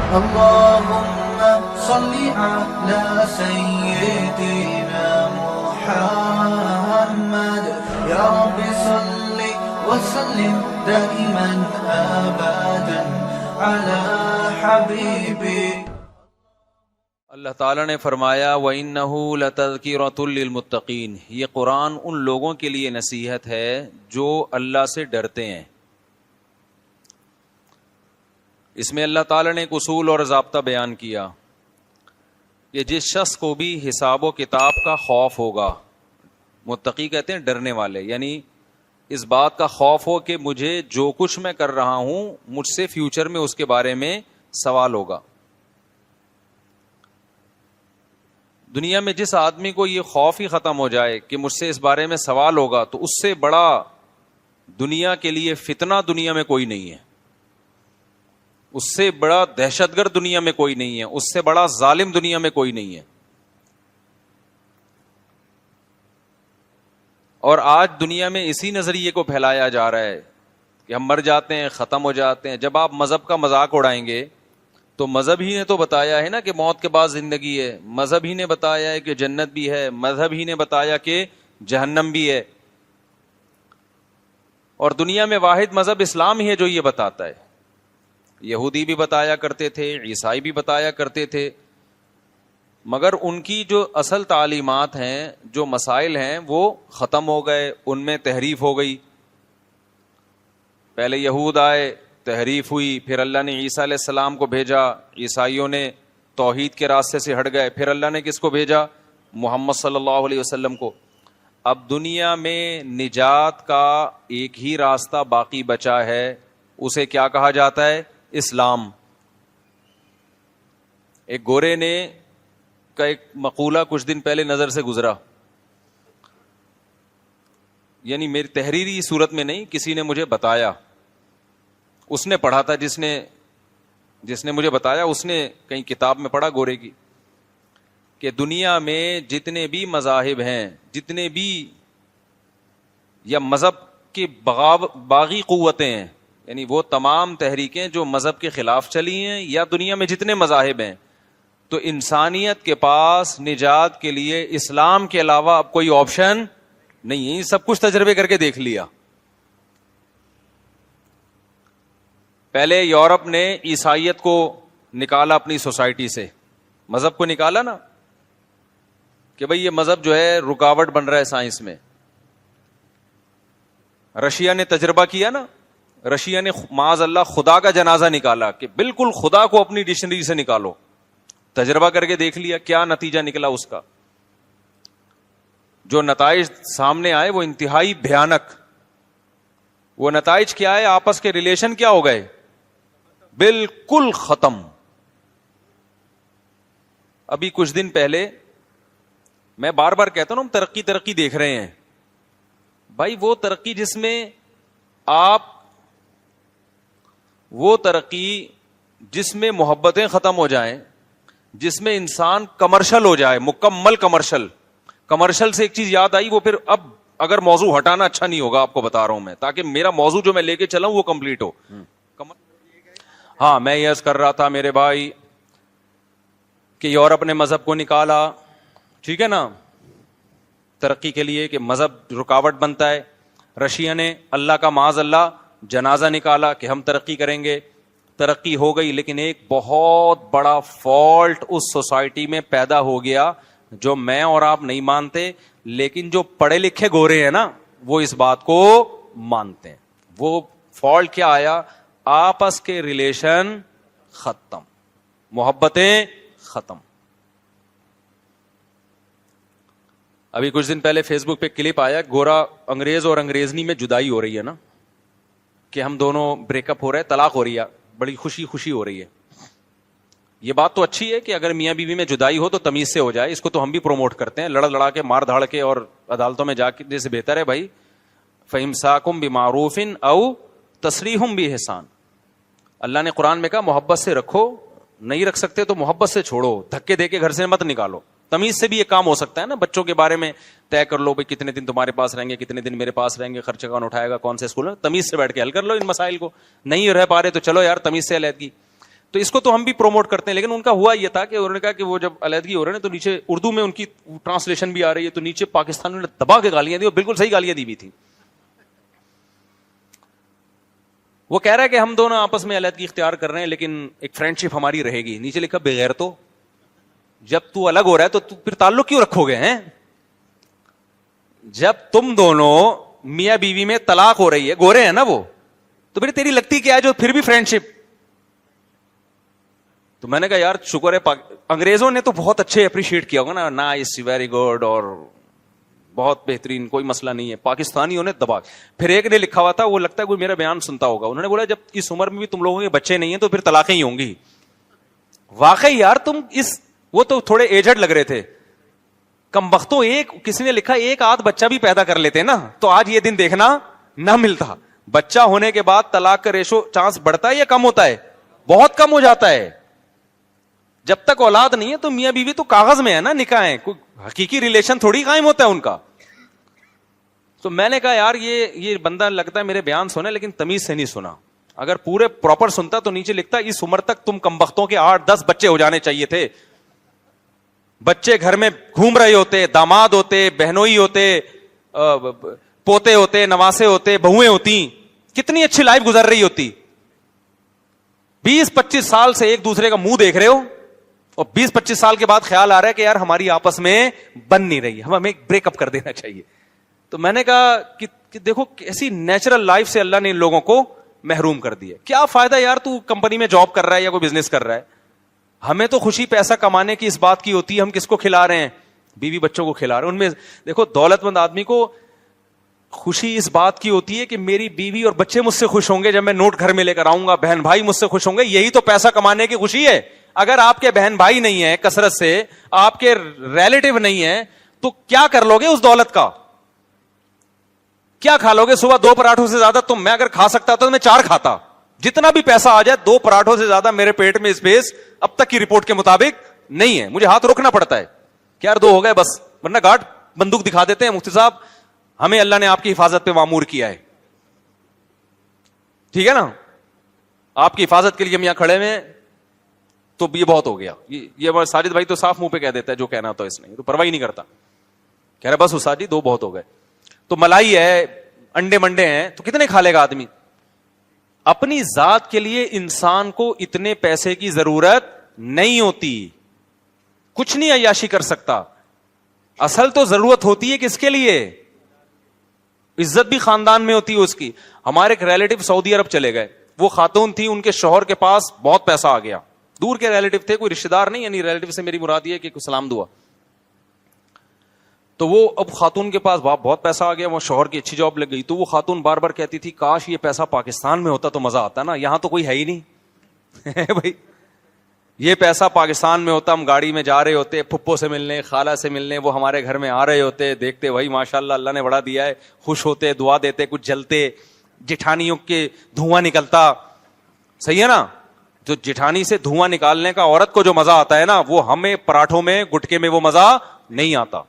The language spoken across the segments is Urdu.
اللهم صل على سيدنا محمد يا رب صل وسلم دائما ابدا على حبيبي. اللہ تعالیٰ نے فرمایا وَإِنَّهُ لَتَذْكِرَةٌ لِّلْمُتَّقِينَ، یہ قرآن ان لوگوں کے لیے نصیحت ہے جو اللہ سے ڈرتے ہیں. اس میں اللہ تعالیٰ نے ایک اصول اور ضابطہ بیان کیا کہ جس شخص کو بھی حساب و کتاب کا خوف ہوگا، متقی کہتے ہیں ڈرنے والے، یعنی اس بات کا خوف ہو کہ مجھے جو کچھ میں کر رہا ہوں مجھ سے فیوچر میں اس کے بارے میں سوال ہوگا. دنیا میں جس آدمی کو یہ خوف ہی ختم ہو جائے کہ مجھ سے اس بارے میں سوال ہوگا، تو اس سے بڑا دنیا کے لیے فتنہ دنیا میں کوئی نہیں ہے، اس سے بڑا دہشت گرد دنیا میں کوئی نہیں ہے، اس سے بڑا ظالم دنیا میں کوئی نہیں ہے. اور آج دنیا میں اسی نظریے کو پھیلایا جا رہا ہے کہ ہم مر جاتے ہیں، ختم ہو جاتے ہیں. جب آپ مذہب کا مذاق اڑائیں گے تو مذہب ہی نے تو بتایا ہے نا کہ موت کے بعد زندگی ہے، مذہب ہی نے بتایا ہے کہ جنت بھی ہے، مذہب ہی نے بتایا کہ جہنم بھی ہے. اور دنیا میں واحد مذہب اسلام ہی ہے جو یہ بتاتا ہے. یہودی بھی بتایا کرتے تھے، عیسائی بھی بتایا کرتے تھے، مگر ان کی جو اصل تعلیمات ہیں، جو مسائل ہیں، وہ ختم ہو گئے، ان میں تحریف ہو گئی. پہلے یہود آئے، تحریف ہوئی، پھر اللہ نے عیسیٰ علیہ السلام کو بھیجا، عیسائیوں نے توحید کے راستے سے ہٹ گئے، پھر اللہ نے کس کو بھیجا؟ محمد صلی اللہ علیہ وسلم کو. اب دنیا میں نجات کا ایک ہی راستہ باقی بچا ہے، اسے کیا کہا جاتا ہے؟ اسلام. ایک گورے نے کا ایک مقولہ کچھ دن پہلے نظر سے گزرا، یعنی میری تحریری صورت میں نہیں، کسی نے مجھے بتایا، اس نے پڑھا تھا، جس نے مجھے بتایا اس نے کہیں کتاب میں پڑھا گورے کی، کہ دنیا میں جتنے بھی مذاہب ہیں، جتنے بھی یا مذہب کی باغی قوتیں ہیں، یعنی وہ تمام تحریکیں جو مذہب کے خلاف چلی ہیں، یا دنیا میں جتنے مذاہب ہیں، تو انسانیت کے پاس نجات کے لیے اسلام کے علاوہ اب کوئی آپشن نہیں ہے. سب کچھ تجربے کر کے دیکھ لیا. پہلے یورپ نے عیسائیت کو نکالا اپنی سوسائٹی سے، مذہب کو نکالا نا، کہ بھئی یہ مذہب جو ہے رکاوٹ بن رہا ہے سائنس میں. رشیا نے تجربہ کیا نا، رشیا نے معاذ اللہ خدا کا جنازہ نکالا کہ بالکل خدا کو اپنی ڈکشنری سے نکالو. تجربہ کر کے دیکھ لیا کیا نتیجہ نکلا اس کا. جو نتائج سامنے آئے وہ انتہائی بھیانک. وہ نتائج کیا ہے؟ آپس کے ریلیشن کیا ہو گئے؟ بالکل ختم. ابھی کچھ دن پہلے میں بار بار کہتا ہوں ہم ترقی دیکھ رہے ہیں. بھائی وہ ترقی جس میں جس میں محبتیں ختم ہو جائیں، جس میں انسان کمرشل ہو جائے، مکمل کمرشل سے ایک چیز یاد آئی، وہ پھر اب اگر موضوع ہٹانا اچھا نہیں ہوگا، آپ کو بتا رہا ہوں میں، تاکہ میرا موضوع جو میں لے کے چلا ہوں وہ کمپلیٹ ہو. ہاں میں یہ عرض کر رہا تھا میرے بھائی کہ یورپ نے مذہب کو نکالا، ٹھیک ہے نا، ترقی کے لیے کہ مذہب رکاوٹ بنتا ہے. رشیا نے اللہ کا معاذ اللہ جنازہ نکالا کہ ہم ترقی کریں گے. ترقی ہو گئی، لیکن ایک بہت بڑا فالٹ اس سوسائٹی میں پیدا ہو گیا جو میں اور آپ نہیں مانتے، لیکن جو پڑھے لکھے گورے ہیں نا وہ اس بات کو مانتے ہیں. وہ فالٹ کیا آیا؟ آپس کے ریلیشن ختم، محبتیں ختم. ابھی کچھ دن پہلے فیس بک پہ کلپ آیا، گورا انگریز اور انگریزنی میں جدائی ہو رہی ہے نا، کہ ہم دونوں بریک اپ ہو رہے ہیں، طلاق ہو رہی ہے، بڑی خوشی ہو رہی ہے. یہ بات تو اچھی ہے کہ اگر میاں بیوی میں جدائی ہو تو تمیز سے ہو جائے، اس کو تو ہم بھی پروموٹ کرتے ہیں. لڑا کے مار دھاڑ کے اور عدالتوں میں جا کے سے بہتر ہے بھائی فَإِمْسَاكُمْ بِمَعْرُوفٍ أَوْ تَسْرِيحٌ بِإِحْسَانٍ. اللہ نے قرآن میں کہا محبت سے رکھو، نہیں رکھ سکتے تو محبت سے چھوڑو، دھکے دے کے گھر سے مت نکالو. تمیز سے بھی یہ کام ہو سکتا ہے نا. بچوں کے بارے میں طے کر لو بھائی کتنے دن تمہارے پاس رہیں گے، کتنے دن میرے پاس رہیں گے، خرچہ کون اٹھائے گا، کون سے اسکول میں. تمیز سے بیٹھ کے حل کر لو ان مسائل کو. نہیں رہ پا رہے تو چلو یار تمیز سے علیحدگی. تو اس کو تو ہم بھی پروموٹ کرتے ہیں, لیکن ان کا ہوا یہ تھا کہ انہوں نے کہا کہ وہ جب علیحدگی ہو رہے ہیں تو نیچے اردو میں ان کی ٹرانسلیشن بھی آ رہی ہے, تو نیچے پاکستان نے دبا کے گالیاں دی, اور بالکل صحیح گالیاں دی بھی تھی. وہ کہہ رہا ہے کہ ہم دونوں آپس میں علیحدگی اختیار کر رہے ہیں لیکن ایک فرینڈ شپ ہماری رہے گی. نیچے لکھا بغیر تو, جب تو الگ ہو رہا ہے تو پھر تعلق کیوں رکھو گے ہیں؟ جب تم دونوں میاں بیوی میں طلاق ہو رہی ہے, گورے ہیں نا وہ, تو پھر تیری لگتی کیا ہے جو پھر بھی فرینڈ شپ. تو میں نے کہا یار شکر ہے انگریزوں نے تو بہت اچھے اپریشیٹ کیا ہوگا نا, نائس, ویری گڈ, اور بہت بہترین, کوئی مسئلہ نہیں ہے. پاکستانیوں نے دبا. پھر ایک نے لکھا ہوا تھا, وہ لگتا ہے کوئی میرا بیان سنتا ہوگا, انہوں نے بولا جب اس عمر میں بھی تم لوگوں کے بچے نہیں ہیں تو پھر طلاقیں ہی ہوں گی. واقعی یار تم اس, وہ تو تھوڑے ایجڈ لگ رہے تھے, کم بختوں, ایک کسی نے لکھا ایک آدھ بچہ بھی پیدا کر لیتے نا تو آج یہ دن دیکھنا نہ ملتا. بچہ ہونے کے بعد طلاق کا ریشو چانس بڑھتا ہے یا کم ہوتا ہے؟ بہت کم ہو جاتا ہے. جب تک اولاد نہیں ہے تو میاں بیوی تو کاغذ میں ہے نا, نکاح ہے, کوئی حقیقی ریلیشن تھوڑی قائم ہوتا ہے ان کا. تو میں نے کہا یار یہ بندہ لگتا ہے میرے بیان سنا لیکن تمیز سے نہیں سنا. اگر پورے پراپر سنتا تو نیچے لکھتا اس عمر تک تم کمبختوں کے 8-10 بچے ہو جانے چاہیے تھے. بچے گھر میں گھوم رہے ہوتے, داماد ہوتے, بہنوئی ہوتے, پوتے ہوتے, نواسے ہوتے, بہویں ہوتی, کتنی اچھی لائف گزر رہی ہوتی. 20-25 سال سے ایک دوسرے کا منہ دیکھ رہے ہو, اور 20-25 سال کے بعد خیال آ رہا ہے کہ یار ہماری آپس میں بن نہیں رہی, ہمیں بریک اپ کر دینا چاہیے. تو میں نے کہا کہ دیکھو کیسی نیچرل لائف سے اللہ نے ان لوگوں کو محروم کر دیا. کیا فائدہ یار تو کمپنی میں جاب کر رہا ہے یا کوئی بزنس کر رہا ہے, ہمیں تو خوشی پیسہ کمانے کی اس بات کی ہوتی ہے ہم کس کو کھلا رہے ہیں, بیوی بچوں کو کھلا رہے ہیں. ان میں دیکھو دولت مند آدمی کو خوشی اس بات کی ہوتی ہے کہ میری بیوی اور بچے مجھ سے خوش ہوں گے جب میں نوٹ گھر میں لے کر آؤں گا, بہن بھائی مجھ سے خوش ہوں گے, یہی تو پیسہ کمانے کی خوشی ہے. اگر آپ کے بہن بھائی نہیں ہیں کثرت سے, آپ کے ریلیٹو نہیں ہیں, تو کیا کر لو گے اس دولت کا؟ کیا کھا لو گے؟ صبح 2 پراٹھوں سے زیادہ تو میں اگر کھا سکتا تو میں 4 کھاتا. جتنا بھی پیسہ آ جائے 2 پراٹھوں سے زیادہ میرے پیٹ میں اسپیس اب تک کی رپورٹ کے مطابق نہیں ہے. مجھے ہاتھ روکنا پڑتا ہے کہ یار 2 ہو گئے بس, ورنہ گارڈ بندوق دکھا دیتے ہیں, مفتی صاحب ہمیں اللہ نے آپ کی حفاظت پہ معمور کیا ہے, ٹھیک ہے نا, آپ کی حفاظت کے لیے ہم یہاں کھڑے ہوئے, تو یہ بہت ہو گیا. یہ ساجد بھائی تو صاف منہ پہ کہہ دیتا ہے جو کہنا تو اس نے, تو پرواہ ہی نہیں کرتا, کہہ رہا بس استاد جی 2 بہت ہو گئے. تو ملائی ہے, انڈے منڈے ہیں, تو کتنے کھا لے گا آدمی؟ اپنی ذات کے لیے انسان کو اتنے پیسے کی ضرورت نہیں ہوتی, کچھ نہیں عیاشی کر سکتا. اصل تو ضرورت ہوتی ہے کس کے لیے؟ عزت بھی خاندان میں ہوتی ہے اس کی. ہمارے ایک ریلیٹو سعودی عرب چلے گئے, وہ خاتون تھی, ان کے شوہر کے پاس بہت پیسہ آ گیا, دور کے ریلیٹو تھے, کوئی رشتہ دار نہیں, یعنی ریلیٹو سے میری مراد یہ کہ کوئی سلام دعا. تو وہ اب خاتون کے پاس بہت پیسہ آ گیا, وہ شوہر کی اچھی جاب لگ گئی, تو وہ خاتون بار بار کہتی تھی کاش یہ پیسہ پاکستان میں ہوتا تو مزہ آتا نا, یہاں تو کوئی ہے ہی نہیں بھائی, یہ پیسہ پاکستان میں ہوتا, ہم گاڑی میں جا رہے ہوتے, پھپھو سے ملنے, خالہ سے ملنے, وہ ہمارے گھر میں آ رہے ہوتے, دیکھتے بھائی ماشاءاللہ اللہ نے بڑا دیا ہے, خوش ہوتے, دعا دیتے, کچھ جلتے, جٹھانیوں کے دھواں نکلتا, صحیح ہے نا. جو جٹھانی سے دھواں نکالنے کا عورت کو جو مزہ آتا ہے نا, وہ ہمیں پراٹھوں میں گٹکے میں وہ مزہ نہیں آتا,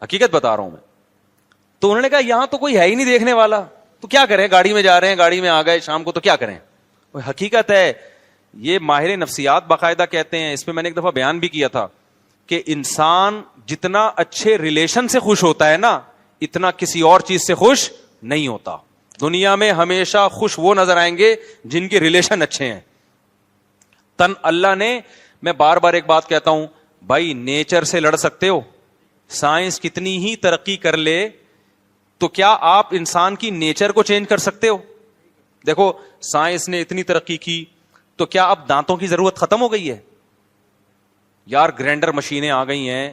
حقیقت بتا رہا ہوں میں. تو انہوں نے کہا یہاں تو کوئی ہے ہی نہیں دیکھنے والا, تو کیا کریں, گاڑی میں جا رہے ہیں, گاڑی میں آ گئے شام کو, تو کیا کریں. حقیقت ہے, یہ ماہر نفسیات باقاعدہ کہتے ہیں, اس پہ میں نے ایک دفعہ بیان بھی کیا تھا کہ انسان جتنا اچھے ریلیشن سے خوش ہوتا ہے نا, اتنا کسی اور چیز سے خوش نہیں ہوتا. دنیا میں ہمیشہ خوش وہ نظر آئیں گے جن کے ریلیشن اچھے ہیں. تن اللہ نے, میں بار بار ایک بات کہتا ہوں بھائی, نیچر سے لڑ سکتے ہو, سائنس کتنی ہی ترقی کر لے, تو کیا آپ انسان کی نیچر کو چینج کر سکتے ہو؟ دیکھو سائنس نے اتنی ترقی کی, تو کیا اب دانتوں کی ضرورت ختم ہو گئی ہے؟ یار گرینڈر مشینیں آ گئی ہیں,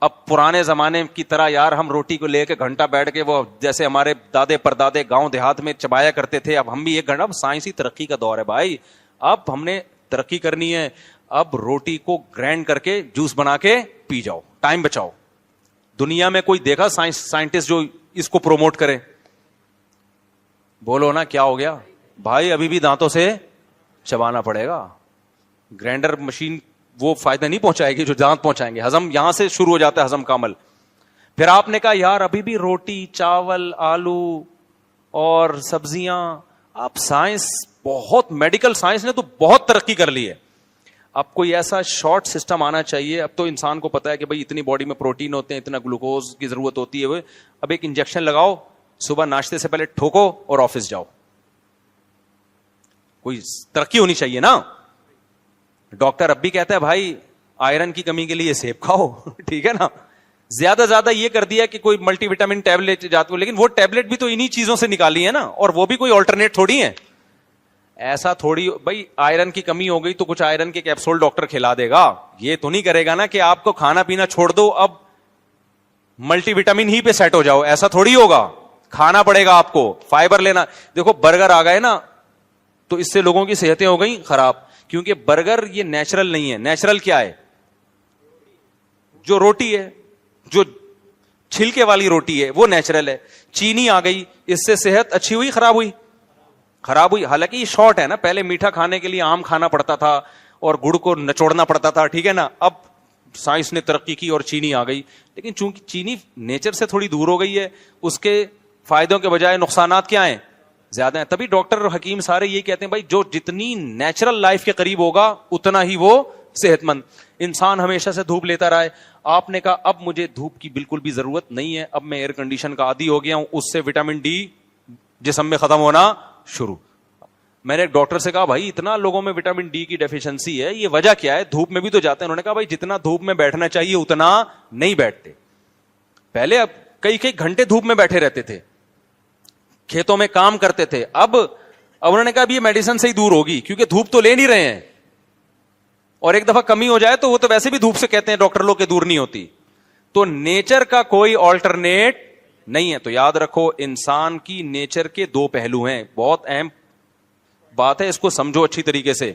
اب پرانے زمانے کی طرح یار ہم روٹی کو لے کے گھنٹہ بیٹھ کے, وہ جیسے ہمارے دادے پردادے گاؤں دیہات میں چبایا کرتے تھے, اب ہم بھی 1 گھنٹہ, اب سائنسی ترقی کا دور ہے بھائی, اب ہم نے ترقی کرنی ہے, اب روٹی کو گرینڈ کر کے جوس بنا کے پی جاؤ, ٹائم بچاؤ. دنیا میں کوئی دیکھا سائنٹسٹ جو اس کو پروموٹ کرے؟ بولو نا کیا ہو گیا بھائی, ابھی بھی دانتوں سے چبانا پڑے گا. گرینڈر مشین وہ فائدہ نہیں پہنچائے گی جو دانت پہنچائیں گے. ہضم یہاں سے شروع ہو جاتا ہے, ہضم کا عمل. پھر آپ نے کہا یار ابھی بھی روٹی, چاول, آلو اور سبزیاں, آپ سائنس بہت میڈیکل سائنس نے تو بہت ترقی کر لی ہے. اب کوئی ایسا شارٹ سسٹم آنا چاہیے. اب تو انسان کو پتا ہے کہ بھائی اتنی باڈی میں پروٹین ہوتے ہیں, اتنا گلوکوز کی ضرورت ہوتی ہے. اب ایک انجیکشن لگاؤ, صبح ناشتے سے پہلے ٹھوکو اور آفس جاؤ. کوئی ترقی ہونی چاہیے نا. ڈاکٹر اب بھی کہتا ہے بھائی آئرن کی کمی کے لیے سیب کھاؤ, ٹھیک ہے نا. زیادہ زیادہ یہ کر دیا کہ کوئی ملٹی وٹامن ٹیبلٹ جاتے ہو, لیکن وہ ٹیبلٹ بھی تو انہی چیزوں سے نکالی ہے نا, اور وہ بھی کوئی آلٹرنیٹ تھوڑی ہے. ایسا تھوڑی بھائی آئرن کی کمی ہو گئی تو کچھ آئرن کے کیپسول ڈاکٹر کھلا دے گا. یہ تو نہیں کرے گا نا کہ آپ کو کھانا پینا چھوڑ دو, اب ملٹی وٹامن ہی پہ سیٹ ہو جاؤ. ایسا تھوڑی ہوگا, کھانا پڑے گا آپ کو, فائبر لینا. دیکھو برگر آ گئے نا تو اس سے لوگوں کی صحتیں ہو گئی خراب, کیونکہ برگر یہ نیچرل نہیں ہے. نیچرل کیا ہے؟ جو روٹی ہے, جو چھلکے والی روٹی ہے وہ نیچرل ہے. چینی آ گئی, اس سے صحت اچھی ہوئی خراب ہوئی؟ خراب ہوئی. حالانکہ یہ شارٹ ہے نا, پہلے میٹھا کھانے کے لیے آم کھانا پڑتا تھا اور گڑ کو نچوڑنا پڑتا تھا, ٹھیک ہے نا. اب سائنس نے ترقی کی اور چینی آ گئی, لیکن چونکہ چینی نیچر سے تھوڑی دور ہو گئی ہے, اس کے فائدوں کے بجائے نقصانات کیا ہیں؟ زیادہ ہیں. تبھی ڈاکٹر اور حکیم سارے یہ کہتے ہیں بھائی جو جتنی نیچرل لائف کے قریب ہوگا اتنا ہی وہ صحت مند. انسان ہمیشہ سے دھوپ لیتا رہا ہے. آپ نے کہا اب مجھے دھوپ کی بالکل بھی ضرورت نہیں ہے, اب میں ایئر کنڈیشن کا عادی ہو گیا ہوں, اس سے وٹامن ڈی جسم میں ختم ہونا شروع. میں نے ایک ڈاکٹر سے کہا بھائی اتنا لوگوں میں وٹامن ڈی کی ڈیفیشنسی ہے, یہ وجہ کیا ہے؟ دھوپ میں بھی تو جاتے ہیں. انہوں نے کہا بھائی جتنا دھوپ میں بیٹھنا چاہیے اتنا نہیں بیٹھتے. پہلے اب کئی کئی گھنٹے دھوپ میں بیٹھے رہتے تھے, کھیتوں میں کام کرتے تھے. اب انہوں نے کہا اب یہ میڈیسن سے ہی دور ہوگی, کیونکہ دھوپ تو لے نہیں رہے ہیں, اور ایک دفعہ کمی ہو جائے تو وہ تو ویسے بھی دھوپ سے کہتے ہیں ڈاکٹر لوگ کے دور نہیں ہوتی. تو نیچر کا کوئی آلٹرنیٹ نہیں ہے. تو یاد رکھو انسان کی نیچر کے دو پہلو ہیں, بہت اہم بات ہے, اس کو سمجھو اچھی طریقے سے.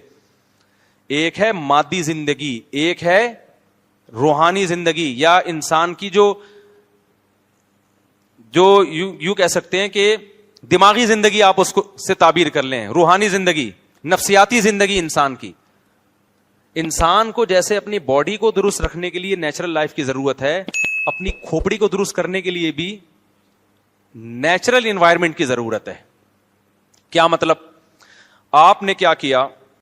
ایک ہے مادی زندگی, ایک ہے روحانی زندگی, یا انسان کی جو یوں کہہ سکتے ہیں کہ دماغی زندگی, آپ اس کو سے تعبیر کر لیں. روحانی زندگی, نفسیاتی زندگی انسان کی. انسان کو جیسے اپنی باڈی کو درست رکھنے کے لیے نیچرل لائف کی ضرورت ہے, اپنی کھوپڑی کو درست کرنے کے لیے بھی نیچرل انوائرمنٹ کی ضرورت ہے. کیا مطلب؟ آپ نے کیا کیا,